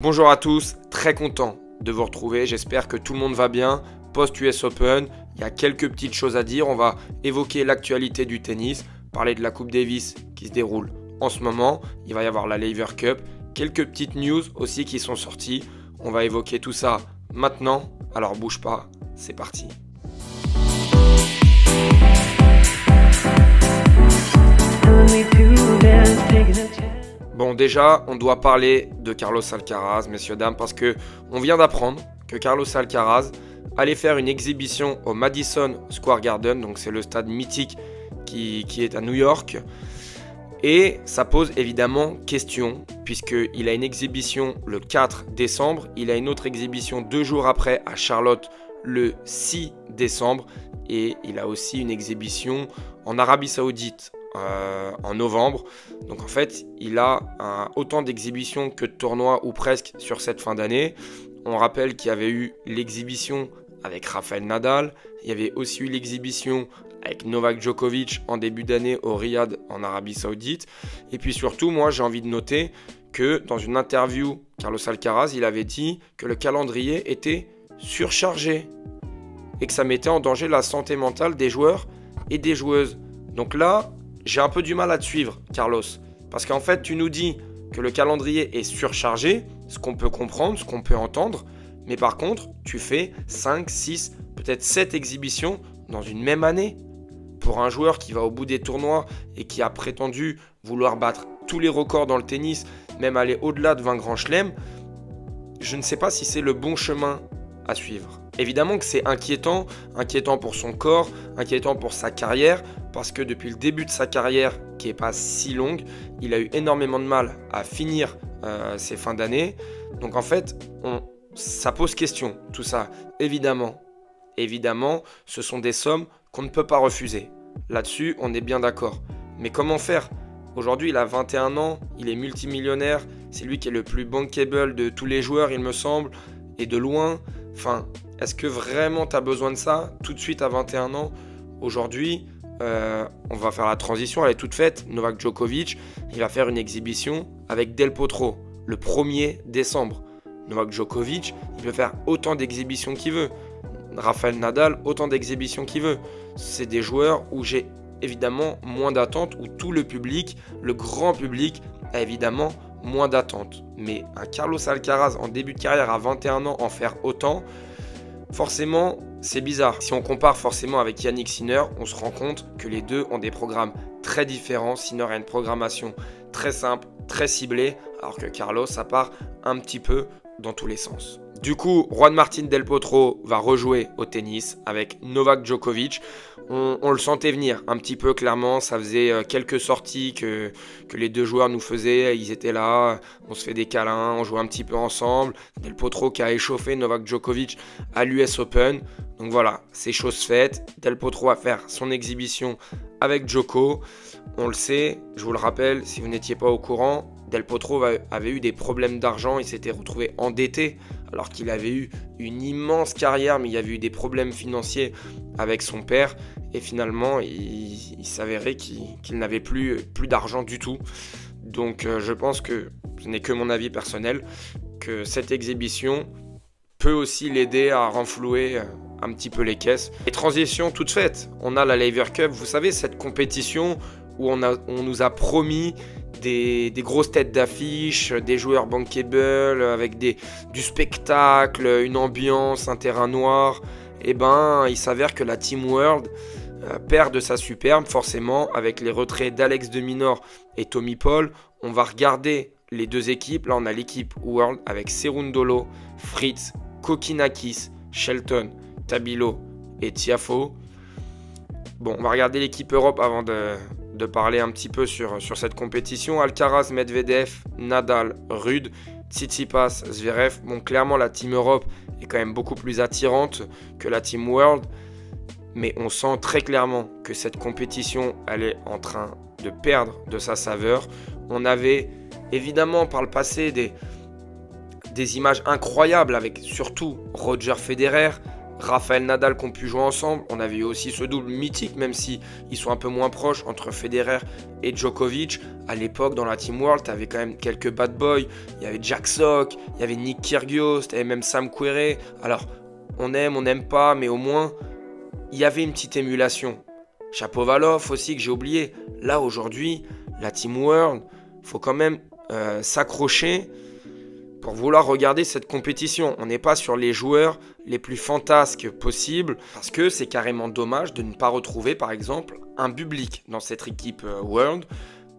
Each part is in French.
Bonjour à tous, très content de vous retrouver, j'espère que tout le monde va bien. Post-US Open, il y a quelques petites choses à dire, on va évoquer l'actualité du tennis, parler de la Coupe Davis qui se déroule en ce moment, il va y avoir la Laver Cup, quelques petites news aussi qui sont sorties, on va évoquer tout ça maintenant, alors bouge pas, c'est parti. Bon, déjà, on doit parler de Carlos Alcaraz, messieurs, dames, parce que on vient d'apprendre que Carlos Alcaraz allait faire une exhibition au Madison Square Garden, donc c'est le stade mythique qui est à New York. Et ça pose évidemment question, puisqu'il a une exhibition le 4 décembre, il a une autre exhibition 2 jours après à Charlotte le 6 décembre, et il a aussi une exhibition en Arabie Saoudite en novembre. Donc en fait, il a autant d'exhibitions que de tournois ou presque sur cette fin d'année. On rappelle qu'il y avait eu l'exhibition avec Rafael Nadal, il y avait aussi eu l'exhibition avec Novak Djokovic en début d'année au Riyad en Arabie Saoudite. Et puis surtout, moi j'ai envie de noter que dans une interview, Carlos Alcaraz, il avait dit que le calendrier était surchargé et que ça mettait en danger la santé mentale des joueurs et des joueuses. Donc là, j'ai un peu du mal à te suivre, Carlos. Parce qu'en fait, tu nous dis que le calendrier est surchargé, ce qu'on peut comprendre, ce qu'on peut entendre. Mais par contre, tu fais 5, 6, peut-être 7 exhibitions dans une même année. Pour un joueur qui va au bout des tournois et qui a prétendu vouloir battre tous les records dans le tennis, même aller au-delà de 20 grands chelems, je ne sais pas si c'est le bon chemin à suivre. Évidemment que c'est inquiétant pour son corps, inquiétant pour sa carrière, parce que depuis le début de sa carrière, qui n'est pas si longue, il a eu énormément de mal à finir ses fins d'année. Donc en fait, ça pose question, tout ça. Évidemment, ce sont des sommes qu'on ne peut pas refuser. Là-dessus, on est bien d'accord. Mais comment faire ? Aujourd'hui, il a 21 ans, il est multimillionnaire, c'est lui qui est le plus bankable de tous les joueurs, il me semble, et de loin. Enfin, est-ce que vraiment tu as besoin de ça tout de suite à 21 ans ? Aujourd'hui, on va faire la transition, elle est toute faite. Novak Djokovic, il va faire une exhibition avec Del Potro le 1er décembre. Novak Djokovic, il peut faire autant d'exhibitions qu'il veut. Rafael Nadal, autant d'exhibitions qu'il veut. C'est des joueurs où j'ai évidemment moins d'attentes, où tout le public, le grand public, a évidemment moins d'attentes. Mais un Carlos Alcaraz en début de carrière à 21 ans en faire autant, forcément, c'est bizarre. Si on compare forcément avec Yannick Sinner, on se rend compte que les deux ont des programmes très différents. Sinner a une programmation très simple, très ciblée, alors que Carlos, ça part un petit peu dans tous les sens. Du coup, Juan Martín del Potro va rejouer au tennis avec Novak Djokovic. On le sentait venir un petit peu clairement, ça faisait quelques sorties que les deux joueurs nous faisaient, ils étaient là, on se fait des câlins, on joue un petit peu ensemble. Del Potro qui a échauffé Novak Djokovic à l'US Open. Donc voilà, c'est chose faite. Del Potro va faire son exhibition avec Djoko. On le sait, je vous le rappelle, si vous n'étiez pas au courant, Del Potro avait eu des problèmes d'argent, il s'était retrouvé endetté alors qu'il avait eu une immense carrière, mais il y avait eu des problèmes financiers avec son père et finalement il s'avérait qu'il n'avait plus d'argent du tout. Donc je pense que ce n'est que mon avis personnel, que cette exhibition peut aussi l'aider à renflouer un petit peu les caisses. Et transition toute faite, on a la Laver Cup, vous savez, cette compétition où on nous a promis des grosses têtes d'affiche, des joueurs bankable, avec du spectacle, une ambiance, un terrain noir. Et ben, il s'avère que la Team World perd de sa superbe, forcément, avec les retraits d'Alex de Minaur et Tommy Paul. On va regarder les deux équipes. Là, on a l'équipe World avec Cerundolo, Fritz, Kokinakis, Shelton, Tabilo et Tiafoe. Bon, on va regarder l'équipe Europe avant de parler un petit peu sur cette compétition. Alcaraz, Medvedev, Nadal, Rude, Tsitsipas, Zverev. Bon, clairement, la Team Europe est quand même beaucoup plus attirante que la Team World. Mais on sent très clairement que cette compétition, elle est en train de perdre de sa saveur. On avait évidemment par le passé des images incroyables avec surtout Roger Federer, Rafael Nadal qui ont pu jouer ensemble. On avait eu aussi ce double mythique, même si ils sont un peu moins proches, entre Federer et Djokovic. À l'époque, dans la Team World, tu avais quand même quelques bad boys. Il y avait Jack Sock, il y avait Nick Kyrgios, tu avais même Sam Querrey. Alors, on n'aime pas, mais au moins, il y avait une petite émulation. Shapovalov aussi, que j'ai oublié. Là, aujourd'hui, la Team World, faut quand même s'accrocher pour vouloir regarder cette compétition. On n'est pas sur les joueurs les plus fantasques possibles, parce que c'est carrément dommage de ne pas retrouver, par exemple, un Bublik dans cette équipe World.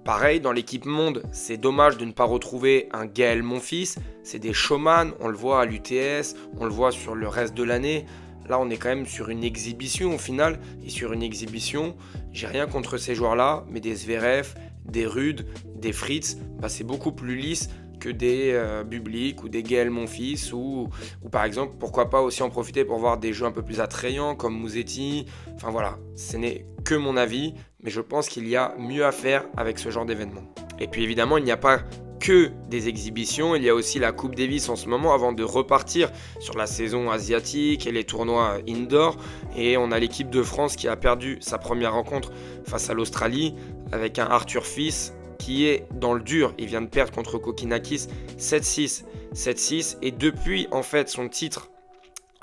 Pareil, dans l'équipe Monde, c'est dommage de ne pas retrouver un Gaël Monfils. C'est des showman, on le voit à l'UTS, on le voit sur le reste de l'année. Là, on est quand même sur une exhibition au final. Et sur une exhibition, j'ai rien contre ces joueurs-là, mais des Zverev, des Rude, des Fritz, c'est beaucoup plus lisse que des Bublik ou des Gaël Monfils ou par exemple, pourquoi pas aussi en profiter pour voir des jeux un peu plus attrayants comme Musetti. Enfin voilà, ce n'est que mon avis, mais je pense qu'il y a mieux à faire avec ce genre d'événement. Et puis évidemment, il n'y a pas que des exhibitions, il y a aussi la Coupe Davis en ce moment avant de repartir sur la saison asiatique et les tournois indoor. Et on a l'équipe de France qui a perdu sa première rencontre face à l'Australie avec un Arthur Fils qui est dans le dur. Il vient de perdre contre Kokinakis 7-6, 7-6. Et depuis en fait son titre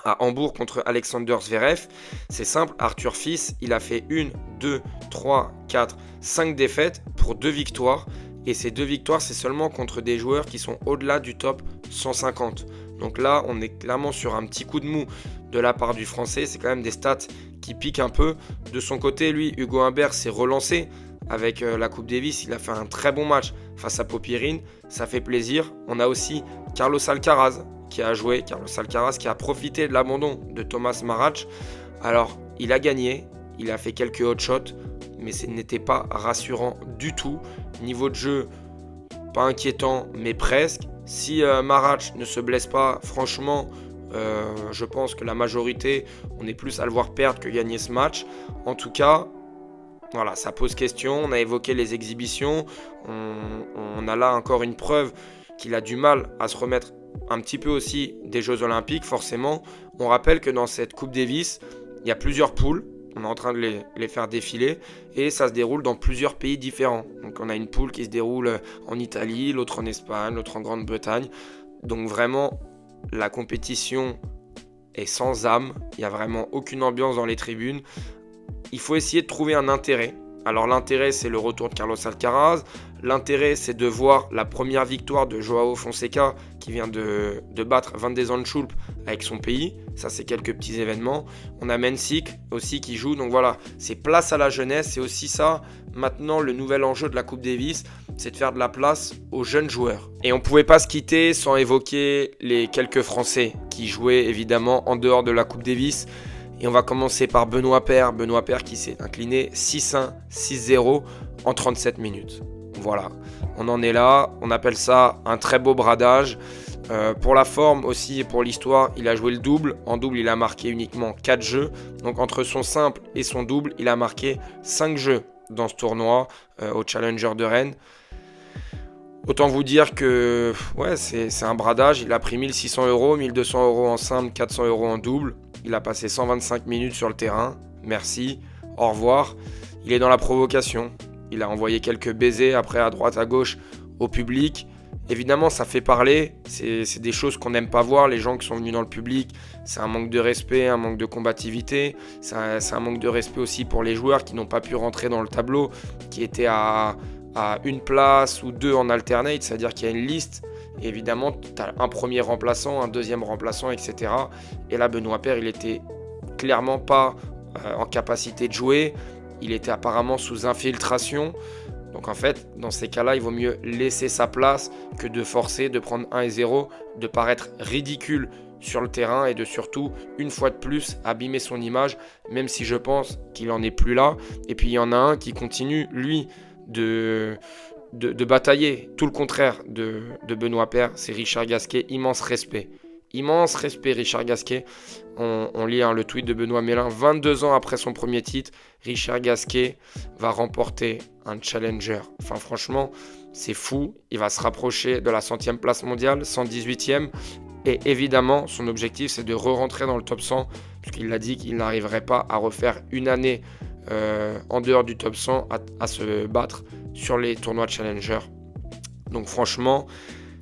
à Hambourg contre Alexander Zverev, c'est simple, Arthur Fils, il a fait 1, 2, 3, 4, 5 défaites pour 2 victoires. Et ces 2 victoires, c'est seulement contre des joueurs qui sont au-delà du top 150. Donc là, on est clairement sur un petit coup de mou de la part du Français. C'est quand même des stats qui piquent un peu. De son côté, lui, Hugo Humbert s'est relancé avec la Coupe Davis. Il a fait un très bon match face à Popyrin. Ça fait plaisir. On a aussi Carlos Alcaraz qui a joué. Carlos Alcaraz qui a profité de l'abandon de Thomas Marach. Alors, il a gagné. Il a fait quelques hot shots, mais ce n'était pas rassurant du tout. Niveau de jeu, pas inquiétant, mais presque. Si Marach ne se blesse pas, franchement, je pense que la majorité, on est plus à le voir perdre que gagner ce match. En tout cas, voilà, ça pose question. On a évoqué les exhibitions. On a là encore une preuve qu'il a du mal à se remettre un petit peu aussi des Jeux Olympiques, forcément. On rappelle que dans cette Coupe Davis, il y a plusieurs poules. On est en train de les faire défiler et ça se déroule dans plusieurs pays différents. Donc on a une poule qui se déroule en Italie, l'autre en Espagne, l'autre en Grande-Bretagne. Donc vraiment, la compétition est sans âme. Il n'y a vraiment aucune ambiance dans les tribunes. Il faut essayer de trouver un intérêt. Alors l'intérêt, c'est le retour de Carlos Alcaraz. L'intérêt, c'est de voir la première victoire de Joao Fonseca qui vient de battre Van de Zandschulp avec son pays. Ça, c'est quelques petits événements. On a Mensik aussi qui joue. Donc voilà, c'est place à la jeunesse. C'est aussi ça, maintenant, le nouvel enjeu de la Coupe Davis, c'est de faire de la place aux jeunes joueurs. Et on ne pouvait pas se quitter sans évoquer les quelques Français qui jouaient évidemment en dehors de la Coupe Davis. Et on va commencer par Benoît Paire. Benoît Paire qui s'est incliné 6-1, 6-0 en 37 minutes. Voilà, on en est là. On appelle ça un très beau bradage. Pour la forme aussi et pour l'histoire, il a joué le double. En double, il a marqué uniquement 4 jeux. Donc entre son simple et son double, il a marqué 5 jeux dans ce tournoi au Challenger de Rennes. Autant vous dire que ouais, c'est un bradage. Il a pris 1600 €, 1200 € en simple, 400 € en double. Il a passé 125 minutes sur le terrain. Merci, au revoir. Il est dans la provocation. Il a envoyé quelques baisers après à droite, à gauche au public. Évidemment, ça fait parler. C'est des choses qu'on n'aime pas voir. Les gens qui sont venus dans le public, c'est un manque de respect, un manque de combativité. C'est un manque de respect aussi pour les joueurs qui n'ont pas pu rentrer dans le tableau, qui étaient à une place ou deux en alternate. C'est-à-dire qu'il y a une liste. Et évidemment, tu as un premier remplaçant, un deuxième remplaçant, etc. Et là, Benoît Paire, il était clairement pas en capacité de jouer. Il était apparemment sous infiltration. Donc en fait, dans ces cas-là, il vaut mieux laisser sa place que de forcer, de prendre 1-0, de paraître ridicule sur le terrain et de surtout, une fois de plus, abîmer son image, même si je pense qu'il n'en est plus là. Et puis il y en a un qui continue, lui, de batailler. Tout le contraire de Benoît Paire, c'est Richard Gasquet. Immense respect, Richard Gasquet. On lit le tweet de Benoît Mélin. 22 ans après son premier titre, Richard Gasquet va remporter un challenger. Enfin, franchement, c'est fou. Il va se rapprocher de la 100e place mondiale, 118e. Et évidemment, son objectif, c'est de re-rentrer dans le top 100, puisqu'il a dit qu'il n'arriverait pas à refaire une année en dehors du top 100 à se battre sur les tournois de Challenger. Donc franchement,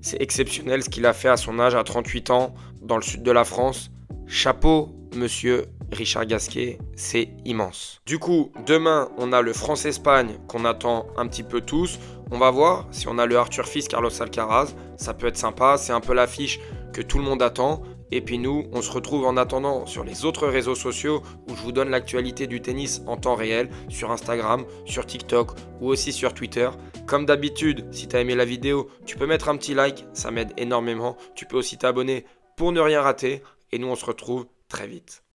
c'est exceptionnel ce qu'il a fait à son âge, à 38 ans, dans le sud de la France. Chapeau, monsieur Richard Gasquet, c'est immense. Du coup, demain, on a le France-Espagne qu'on attend un petit peu tous. On va voir si on a le Arthur Fils, Carlos Alcaraz. Ça peut être sympa, c'est un peu l'affiche que tout le monde attend. Et puis nous, on se retrouve en attendant sur les autres réseaux sociaux où je vous donne l'actualité du tennis en temps réel, sur Instagram, sur TikTok ou aussi sur Twitter. Comme d'habitude, si tu as aimé la vidéo, tu peux mettre un petit like, ça m'aide énormément. Tu peux aussi t'abonner pour ne rien rater. Et nous, on se retrouve très vite.